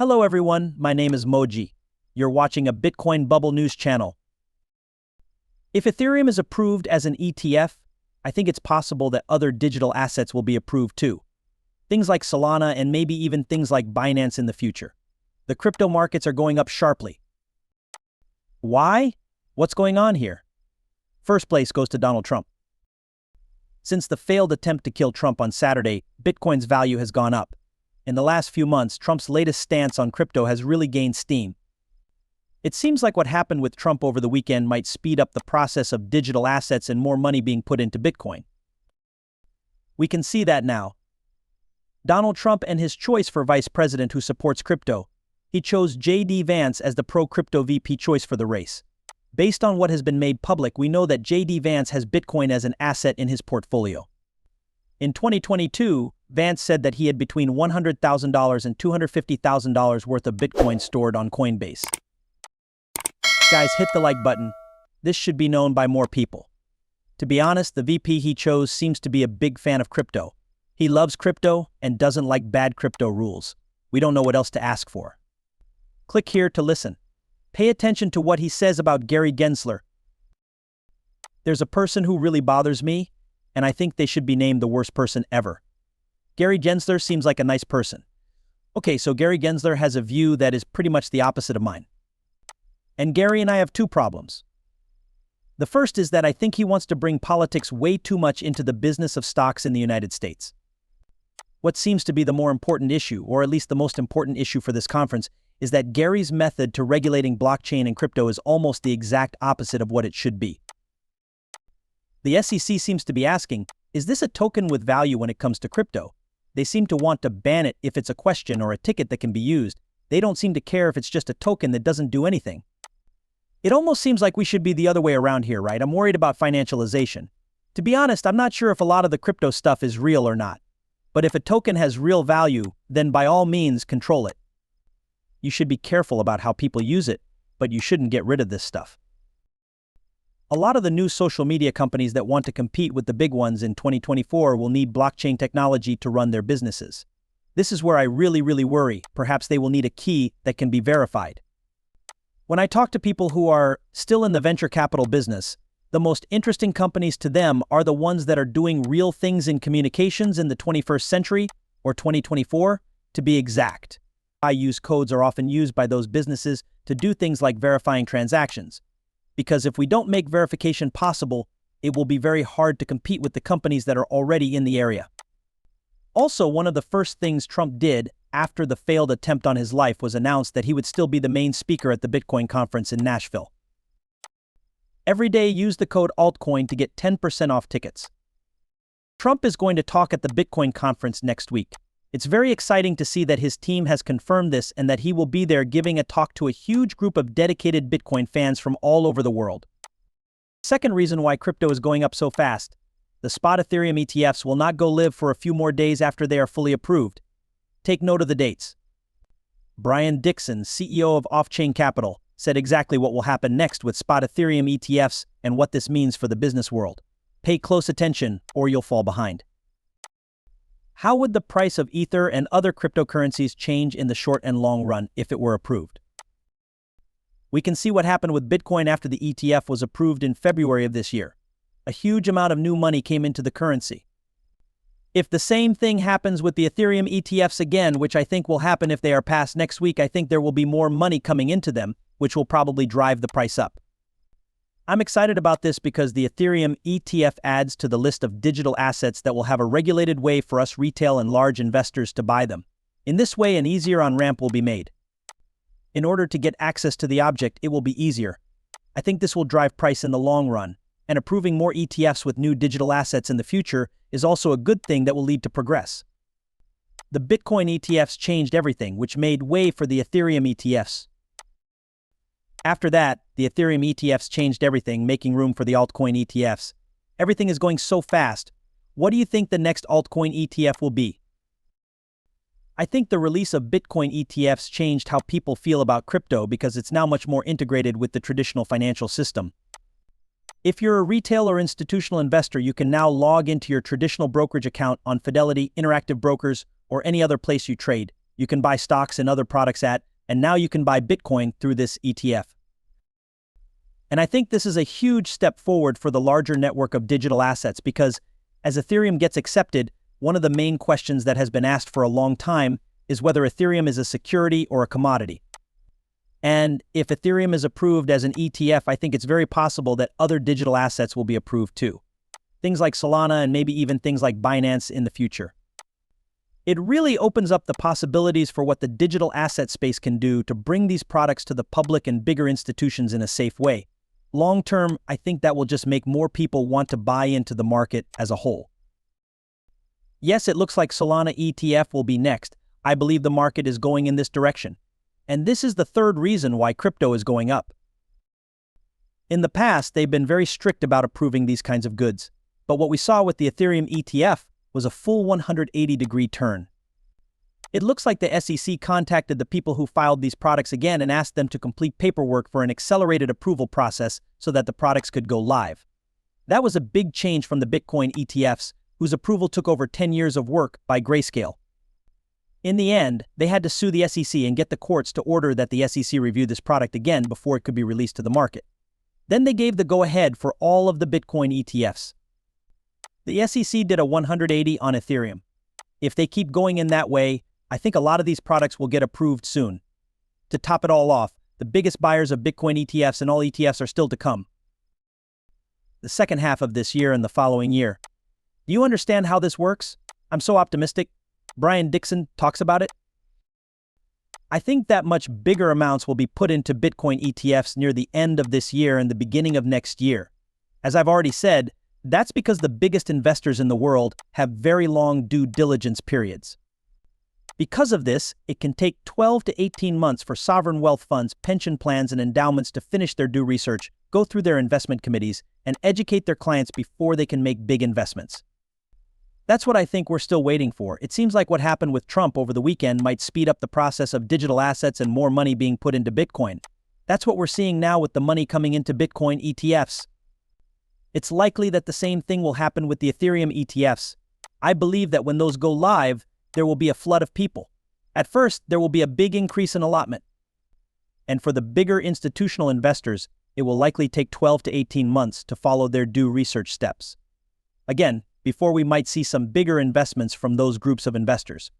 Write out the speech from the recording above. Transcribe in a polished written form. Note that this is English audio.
Hello everyone, my name is Moji. You're watching a Bitcoin Bubble News channel. If Ethereum is approved as an ETF, I think it's possible that other digital assets will be approved too. Things like Solana and maybe even things like Binance in the future. The crypto markets are going up sharply. Why? What's going on here? First place goes to Donald Trump. Since the failed attempt to kill Trump on Saturday, Bitcoin's value has gone up. In the last few months, Trump's latest stance on crypto has really gained steam. It seems like what happened with Trump over the weekend might speed up the process of digital assets and more money being put into Bitcoin. We can see that now. Donald Trump and his choice for vice president who supports crypto. He chose J.D. Vance as the pro-crypto VP choice for the race. Based on what has been made public, we know that J.D. Vance has Bitcoin as an asset in his portfolio. In 2022, Vance said that he had between $100,000 and $250,000 worth of Bitcoin stored on Coinbase. Guys, hit the like button. This should be known by more people. To be honest, the VP he chose seems to be a big fan of crypto. He loves crypto and doesn't like bad crypto rules. We don't know what else to ask for. Click here to listen. Pay attention to what he says about Gary Gensler. There's a person who really bothers me, and I think they should be named the worst person ever. Gary Gensler seems like a nice person. Okay, so Gary Gensler has a view that is pretty much the opposite of mine. And Gary and I have two problems. The first is that I think he wants to bring politics way too much into the business of stocks in the United States. What seems to be the more important issue, or at least the most important issue for this conference, is that Gary's method to regulating blockchain and crypto is almost the exact opposite of what it should be. The SEC seems to be asking, is this a token with value when it comes to crypto? They seem to want to ban it if it's a question or a ticket that can be used. They don't seem to care if it's just a token that doesn't do anything. It almost seems like we should be the other way around here, right? I'm worried about financialization. To be honest, I'm not sure if a lot of the crypto stuff is real or not. But if a token has real value, then by all means, control it. You should be careful about how people use it, but you shouldn't get rid of this stuff. A lot of the new social media companies that want to compete with the big ones in 2024 will need blockchain technology to run their businesses. This is where I really worry. Perhaps they will need a key that can be verified. When I talk to people who are still in the venture capital business, the most interesting companies to them are the ones that are doing real things in communications in the 21st century, or 2024, to be exact. AI-use codes are often used by those businesses to do things like verifying transactions. Because if we don't make verification possible, it will be very hard to compete with the companies that are already in the area. Also, one of the first things Trump did after the failed attempt on his life was announce that he would still be the main speaker at the Bitcoin conference in Nashville. Every day, use the code altcoin to get 10% off tickets. Trump is going to talk at the Bitcoin conference next week. It's very exciting to see that his team has confirmed this and that he will be there giving a talk to a huge group of dedicated Bitcoin fans from all over the world. Second reason why crypto is going up so fast. The spot Ethereum ETFs will not go live for a few more days after they are fully approved. Take note of the dates. Brian Dixon, CEO of Off-Chain Capital, said exactly what will happen next with spot Ethereum ETFs and what this means for the business world. Pay close attention or you'll fall behind. How would the price of Ether and other cryptocurrencies change in the short and long run if it were approved? We can see what happened with Bitcoin after the ETF was approved in February of this year. A huge amount of new money came into the currency. If the same thing happens with the Ethereum ETFs again, which I think will happen if they are passed next week, I think there will be more money coming into them, which will probably drive the price up. I'm excited about this because the Ethereum ETF adds to the list of digital assets that will have a regulated way for us retail and large investors to buy them. In this way, an easier on-ramp will be made. In order to get access to the object, it will be easier. I think this will drive price in the long run, and approving more ETFs with new digital assets in the future is also a good thing that will lead to progress. The Bitcoin ETFs changed everything, which made way for the Ethereum ETFs. After that, the Ethereum ETFs changed everything, making room for the altcoin ETFs. Everything is going so fast. What do you think the next altcoin ETF will be? I think the release of Bitcoin ETFs changed how people feel about crypto because it's now much more integrated with the traditional financial system. If you're a retail or institutional investor, you can now log into your traditional brokerage account on Fidelity, Interactive Brokers, or any other place you trade. You can buy stocks and other products and now you can buy Bitcoin through this ETF. And I think this is a huge step forward for the larger network of digital assets because as Ethereum gets accepted, one of the main questions that has been asked for a long time is whether Ethereum is a security or a commodity. And if Ethereum is approved as an ETF, I think it's very possible that other digital assets will be approved too. Things like Solana and maybe even things like Binance in the future. It really opens up the possibilities for what the digital asset space can do to bring these products to the public and bigger institutions in a safe way. Long term, I think that will just make more people want to buy into the market as a whole. Yes, it looks like Solana ETF will be next. I believe the market is going in this direction. And this is the third reason why crypto is going up. In the past, they've been very strict about approving these kinds of goods. But what we saw with the Ethereum ETF was a full 180-degree turn. It looks like the SEC contacted the people who filed these products again and asked them to complete paperwork for an accelerated approval process so that the products could go live. That was a big change from the Bitcoin ETFs, whose approval took over 10 years of work by Grayscale. In the end, they had to sue the SEC and get the courts to order that the SEC review this product again before it could be released to the market. Then they gave the go-ahead for all of the Bitcoin ETFs. The SEC did a 180 on Ethereum. If they keep going in that way, I think a lot of these products will get approved soon. To top it all off, the biggest buyers of Bitcoin ETFs and all ETFs are still to come. The second half of this year and the following year. Do you understand how this works? I'm so optimistic. Brian Dixon talks about it. I think that much bigger amounts will be put into Bitcoin ETFs near the end of this year and the beginning of next year. As I've already said, that's because the biggest investors in the world have very long due diligence periods. Because of this, it can take 12 to 18 months for sovereign wealth funds, pension plans, and endowments to finish their due research, go through their investment committees, and educate their clients before they can make big investments. That's what I think we're still waiting for. It seems like what happened with Trump over the weekend might speed up the process of digital assets and more money being put into Bitcoin. That's what we're seeing now with the money coming into Bitcoin ETFs. It's likely that the same thing will happen with the Ethereum ETFs. I believe that when those go live, there will be a flood of people. At first, there will be a big increase in allotment. And for the bigger institutional investors, it will likely take 12 to 18 months to follow their due research steps. Again, before we might see some bigger investments from those groups of investors.